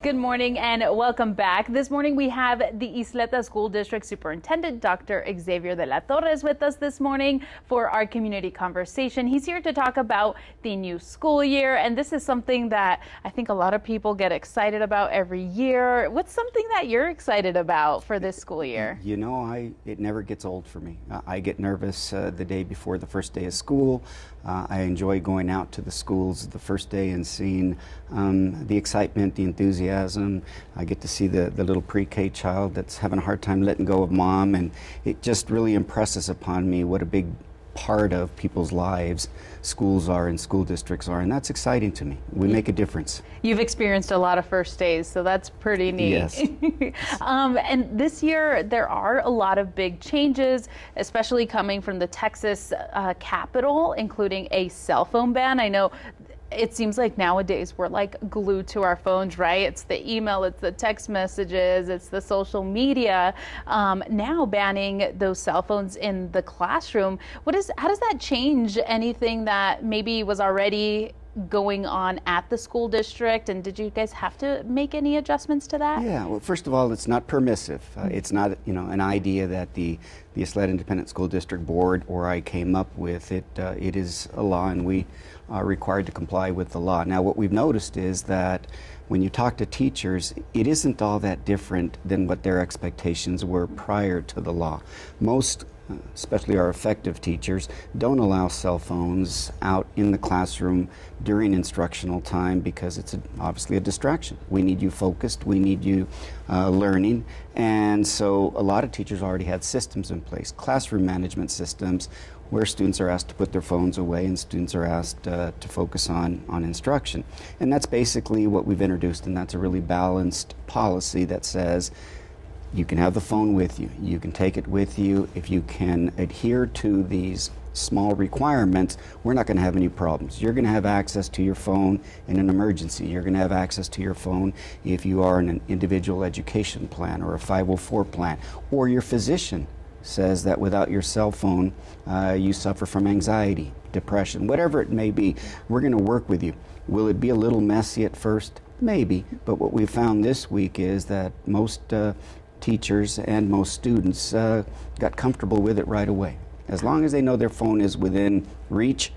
Good morning and welcome back. This morning we have the Ysleta School District Superintendent, Dr. Xavier De La Torre, is with us this morning for our community conversation. He's here to talk about the new school year, and this is something that I think a lot of people get excited about every year. What's something that you're excited about for this school year? You know, it never gets old for me. I get nervous the day before the first day of school. I enjoy going out to the schools the first day and seeing the excitement, the enthusiasm. I get to see the little pre-K child that's having a hard time letting go of mom, and it just really impresses upon me what a big part of people's lives schools are and school districts are, and that's exciting to me. We make a difference. You've experienced a lot of first days, so that's pretty neat. Yes. And this year there are a lot of big changes, especially coming from the Texas Capitol, including a cell phone ban. I know it seems like nowadays we're like glued to our phones, right? It's the email, it's the text messages, it's the social media. Now banning those cell phones in the classroom. How does that change anything that maybe was already going on at the school district, and did you guys have to make any adjustments to that? Yeah, well, first of all, it's not permissive. It's not, an idea that the Ysleta Independent School District Board or I came up with. It is a law, and we are required to comply with the law. Now, what we've noticed is that when you talk to teachers, it isn't all that different than what their expectations were prior to the law. Most, especially our effective teachers, don't allow cell phones out in the classroom during instructional time because it's obviously a distraction. We need you focused, we need you learning, and so a lot of teachers already had systems in place, classroom management systems, where students are asked to put their phones away and students are asked to focus on instruction. And that's basically what we've introduced, and that's a really balanced policy that says you can have the phone with you, you can take it with you. If you can adhere to these small requirements, we're not going to have any problems. You're going to have access to your phone in an emergency. You're going to have access to your phone if you are in an individual education plan or a 504 plan, or your physician says that without your cell phone you suffer from anxiety, depression, whatever it may be. We're going to work with you. Will it be a little messy at first? Maybe, but what we found this week is that most teachers and most students got comfortable with it right away. As long as they know their phone is within reach,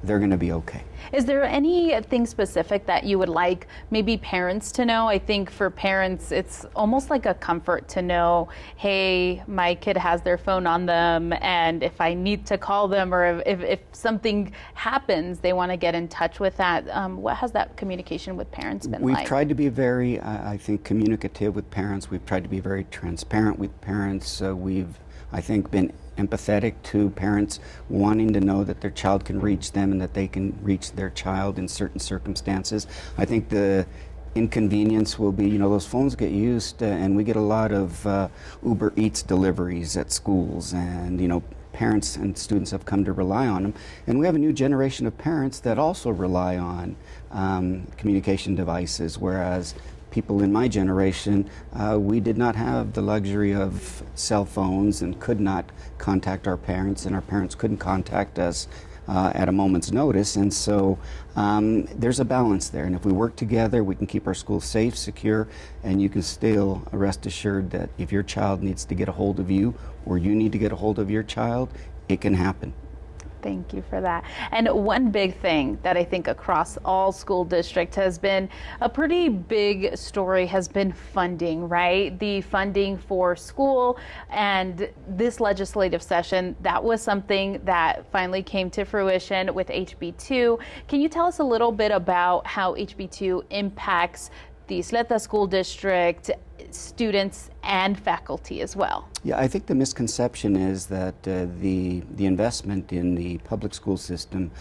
they're going to be okay. Is there anything specific that you would like maybe parents to know? I think for parents, it's almost like a comfort to know, hey, my kid has their phone on them, and if I need to call them or if something happens, they want to get in touch with that. What has that communication with parents been like? We've tried to be very, I think, communicative with parents. We've tried to be very transparent with parents. We've, I think, been empathetic to parents wanting to know that their child can reach them and that they can reach their child in certain circumstances. I think the inconvenience will be, those phones get used and we get a lot of Uber Eats deliveries at schools, and parents and students have come to rely on them. And we have a new generation of parents that also rely on communication devices, whereas people in my generation, we did not have the luxury of cell phones and could not contact our parents, and our parents couldn't contact us at a moment's notice. And so there's a balance there, and if we work together, we can keep our schools safe, secure, and you can still rest assured that if your child needs to get a hold of you or you need to get a hold of your child, it can happen. Thank you for that. And one big thing that I think across all school districts has been a pretty big story has been funding, right? The funding for school, and this legislative session, that was something that finally came to fruition with HB2. Can you tell us a little bit about how HB2 impacts the Ysleta School District, students, and faculty as well? Yeah, I think the misconception is that the investment in the public school system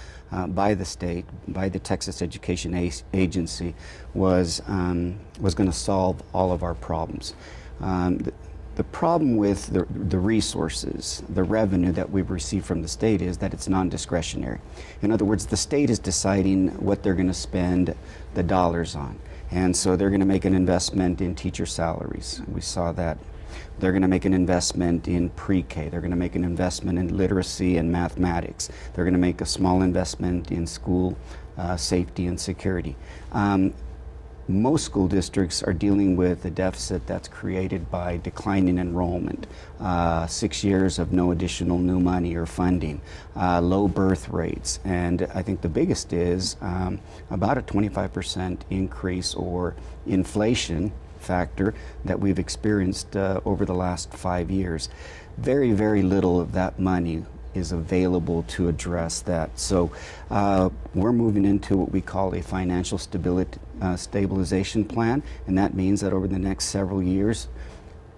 by the state, by the Texas Education Agency, was going to solve all of our problems. The problem with the resources, the revenue that we've received from the state, is that it's non-discretionary. In other words, the state is deciding what they're going to spend the dollars on. And so they're going to make an investment in teacher salaries. We saw that. They're going to make an investment in pre-K. They're going to make an investment in literacy and mathematics. They're going to make a small investment in school safety and security. most school districts are dealing with a deficit that's created by declining enrollment, 6 years of no additional new money or funding, low birth rates, and I think the biggest is about a 25% increase or inflation factor that we've experienced over the last 5 years. Very, very little of that money is available to address that. So we're moving into what we call a financial stabilization plan, and that means that over the next several years,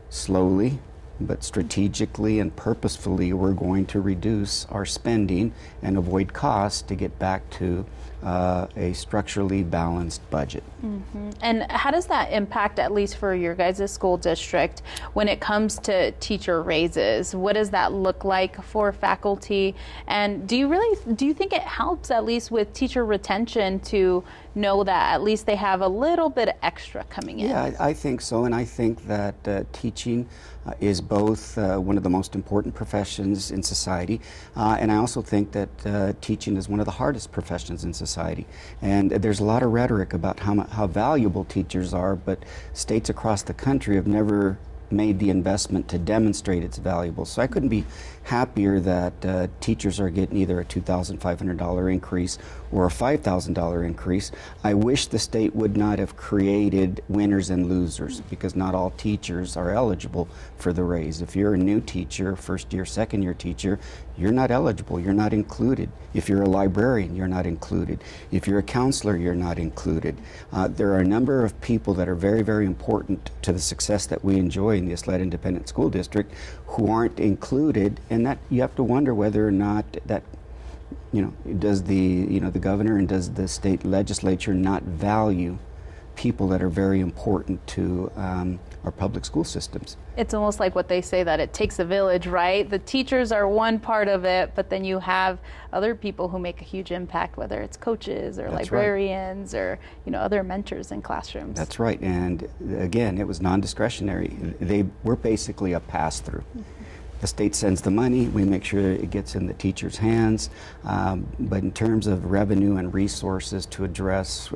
slowly but strategically and purposefully, we're going to reduce our spending and avoid costs to get back to a structurally balanced budget. Mm-hmm. And how does that impact, at least for your guys' school district, when it comes to teacher raises? What does that look like for faculty? And do you think it helps, at least with teacher retention, to know that at least they have a little bit extra coming in? Yeah, I think so, and I think that teaching is both one of the most important professions in society, and I also think that teaching is one of the hardest professions in society. And there's a lot of rhetoric about how valuable teachers are, but states across the country have never made the investment to demonstrate it's valuable. So I couldn't be happier that teachers are getting either a $2,500 increase or a $5,000 increase. I wish the state would not have created winners and losers, because not all teachers are eligible for the raise. If you're a new teacher, first year, second year teacher, you're not eligible, you're not included. If you're a librarian, you're not included. If you're a counselor, you're not included. There are a number of people that are very, very important to the success that we enjoy in the Ysleta Independent School District who aren't included, and that you have to wonder whether or not that, does the governor and does the state legislature not value people that are very important to our public school systems. It's almost like what they say, that it takes a village, right? The teachers are one part of it, but then you have other people who make a huge impact, whether it's coaches or librarians or other mentors in classrooms. That's right, and again, it was non-discretionary. They were basically a pass-through. Mm-hmm. The state sends the money, we make sure it gets in the teacher's hands, but in terms of revenue and resources to address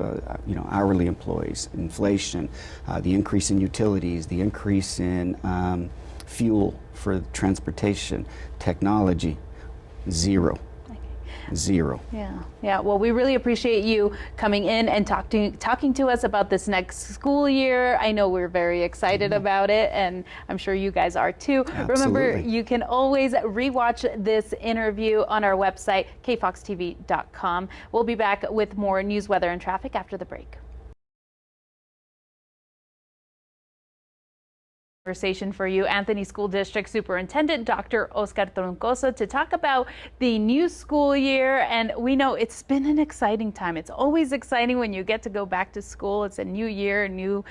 hourly employees, inflation, the increase in utilities, the increase in fuel for transportation, technology, zero. Zero. Yeah. Well, we really appreciate you coming in and talking to us about this next school year. I know we're very excited about it, and I'm sure you guys are too. Absolutely. Remember, you can always rewatch this interview on our website, KFOX TV.com. We'll be back with more news, weather, and traffic after the break. Conversation for you, Anthony School District Superintendent Dr. Oscar Troncoso, to talk about the new school year. And we know it's been an exciting time. It's always exciting when you get to go back to school. It's a new year, new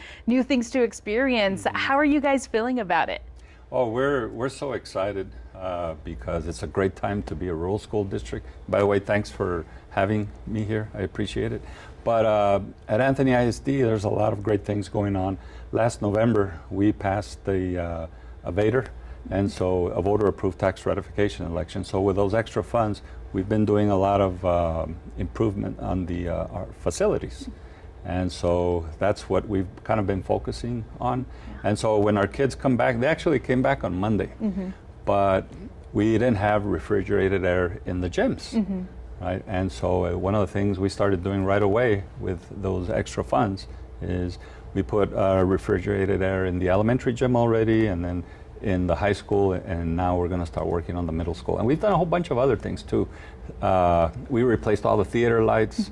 things to experience. Mm-hmm. How are you guys feeling about it? Oh, we're so excited because it's a great time to be a rural school district. By the way, thanks for having me here. I appreciate it. But at Anthony ISD, there's a lot of great things going on. Last November, we passed the VATER, and so a voter-approved tax ratification election. So with those extra funds, we've been doing a lot of improvement on our facilities. And so that's what we've kind of been focusing on. And so when our kids come back, they actually came back on Monday, but we didn't have refrigerated air in the gyms. Right? And so one of the things we started doing right away with those extra funds is we put refrigerated air in the elementary gym already, and then in the high school, and now we're going to start working on the middle school. And we've done a whole bunch of other things too. We replaced all the theater lights.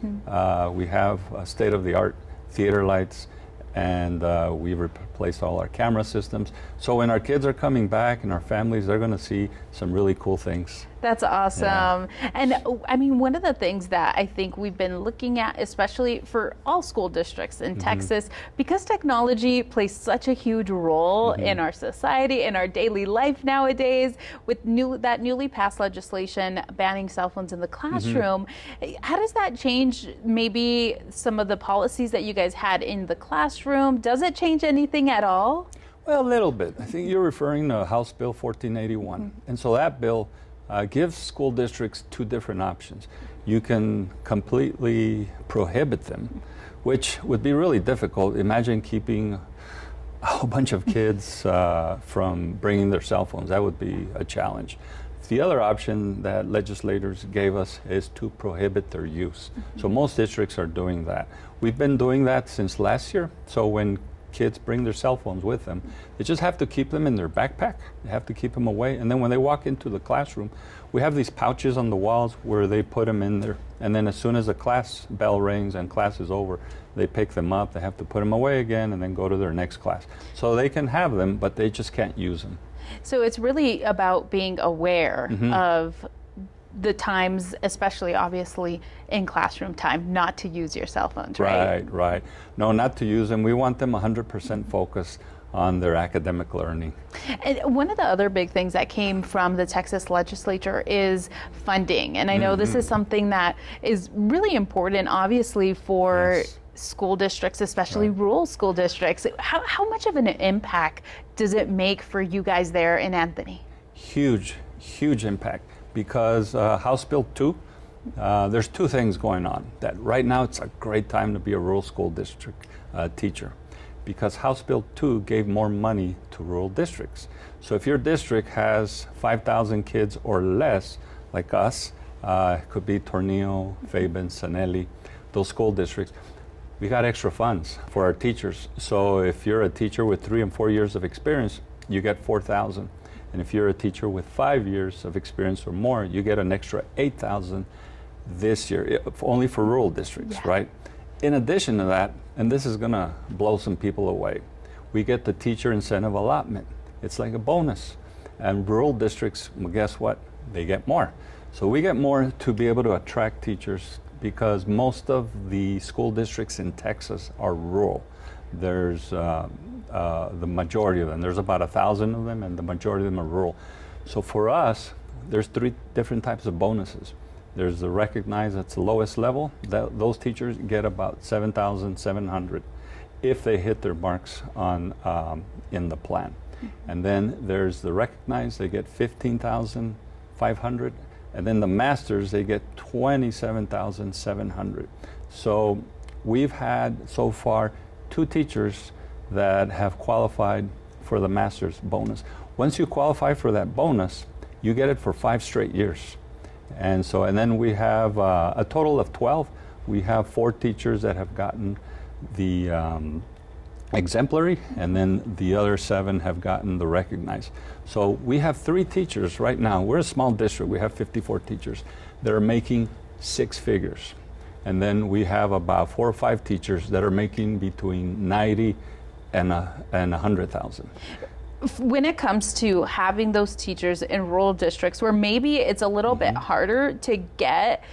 We have state-of-the-art theater lights, and we replaced all our camera systems. So when our kids are coming back and our families, they're going to see some really cool things. That's awesome. Yeah. And I mean, one of the things that I think we've been looking at, especially for all school districts in Texas, because technology plays such a huge role in our society, in our daily life nowadays, with that newly passed legislation banning cell phones in the classroom. How does that change maybe some of the policies that you guys had in the classroom? Does it change anything at all? Well, a little bit. I think you're referring to House Bill 1481. And so that bill gives school districts two different options. You can completely prohibit them, which would be really difficult. Imagine keeping a whole bunch of kids from bringing their cell phones. That would be a challenge. The other option that legislators gave us is to prohibit their use. So most districts are doing that. We've been doing that since last year. So when kids bring their cell phones with them, they just have to keep them in their backpack. They have to keep them away. And then when they walk into the classroom, we have these pouches on the walls where they put them in there. And then as soon as the class bell rings and class is over, they pick them up. They have to put them away again and then go to their next class. So they can have them, but they just can't use them. So it's really about being aware of the times, especially obviously in classroom time, not to use your cell phones, right? Right. No, not to use them. We want them 100% focused on their academic learning. And one of the other big things that came from the Texas legislature is funding. And I know this is something that is really important, obviously, for school districts, especially rural school districts. How much of an impact does it make for you guys there in Anthony? Huge impact, because House Bill 2, there's two things going on. That right now it's a great time to be a rural school district teacher, because House Bill 2 gave more money to rural districts. So if your district has 5,000 kids or less, like us, it could be Tornillo, Fabian, Sanelli, those school districts, we got extra funds for our teachers. So if you're a teacher with 3 and 4 years of experience, you get 4,000. And if you're a teacher with 5 years of experience or more, you get an extra 8,000 this year, only for rural districts, right? In addition to that, and this is gonna blow some people away, we get the teacher incentive allotment. It's like a bonus. And rural districts, well, guess what? They get more. So we get more to be able to attract teachers, because most of the school districts in Texas are rural. There's the majority of them. There's about 1,000 of them, and the majority of them are rural. So for us, there's 3 different types of bonuses. There's the recognized, that's the lowest level. Those teachers get about 7,700 if they hit their marks on in the plan. And then there's the recognized, they get 15,500. And then the masters, they get 27,700. So we've had so far 2 teachers that have qualified for the master's bonus. Once you qualify for that bonus, you get it for 5 straight years. And then we have a total of 12. We have 4 teachers that have gotten the exemplary, and then the other 7 have gotten the recognized. So we have 3 teachers right now. We're a small district. We have 54 teachers that are making 6 figures. And then we have about 4 or 5 teachers that are making between 90 and 100,000. When it comes to having those teachers in rural districts where maybe it's a little bit harder to get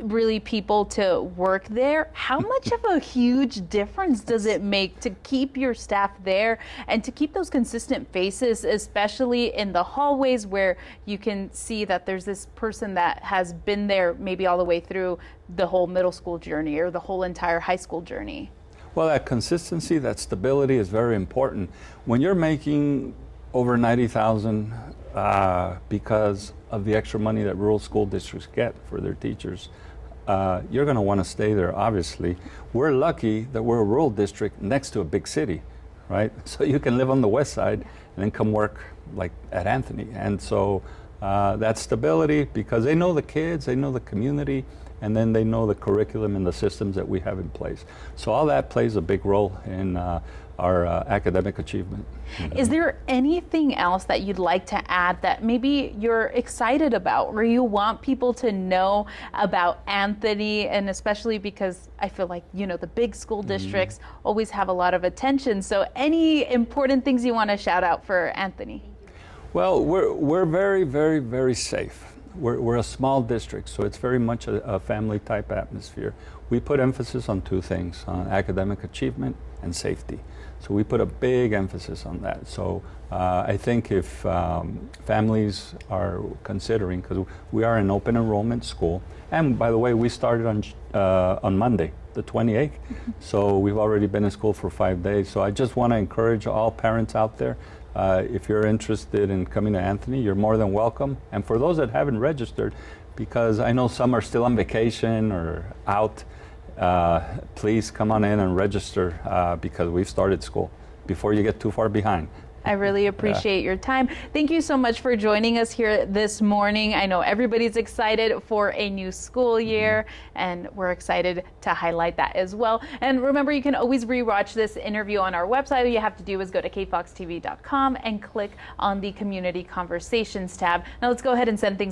really people to work there, how much of a huge difference does it make to keep your staff there and to keep those consistent faces, especially in the hallways where you can see that there's this person that has been there maybe all the way through the whole middle school journey or the whole entire high school journey? Well, that consistency, that stability is very important. When you're making over 90,000 because of the extra money that rural school districts get for their teachers, you're going to want to stay there, obviously. We're lucky that we're a rural district next to a big city, right? So you can live on the west side and then come work like at Anthony. And so that stability, because they know the kids, they know the community, and then they know the curriculum and the systems that we have in place. So all that plays a big role in our academic achievement. Is there anything else that you'd like to add that maybe you're excited about or you want people to know about Anthony, and especially because I feel like, you know, the big school districts always have a lot of attention. So any important things you want to shout out for Anthony? Well, we're very, very, very safe. We're a small district, so it's very much a family type atmosphere. We put emphasis on 2 things, on academic achievement and safety. So we put a big emphasis on that. So I think if families are considering, because we are an open enrollment school, and by the way, we started on Monday, the 28th. So we've already been in school for 5 days. So I just want to encourage all parents out there, if you're interested in coming to Anthony, you're more than welcome. And for those that haven't registered, because I know some are still on vacation or out, please come on in and register because we've started school before you get too far behind. I really appreciate your time. Thank you so much for joining us here this morning. I know everybody's excited for a new school year, and we're excited to highlight that as well. And remember, you can always rewatch this interview on our website. All you have to do is go to kfoxtv.com and click on the Community Conversations tab. Now let's go ahead and send things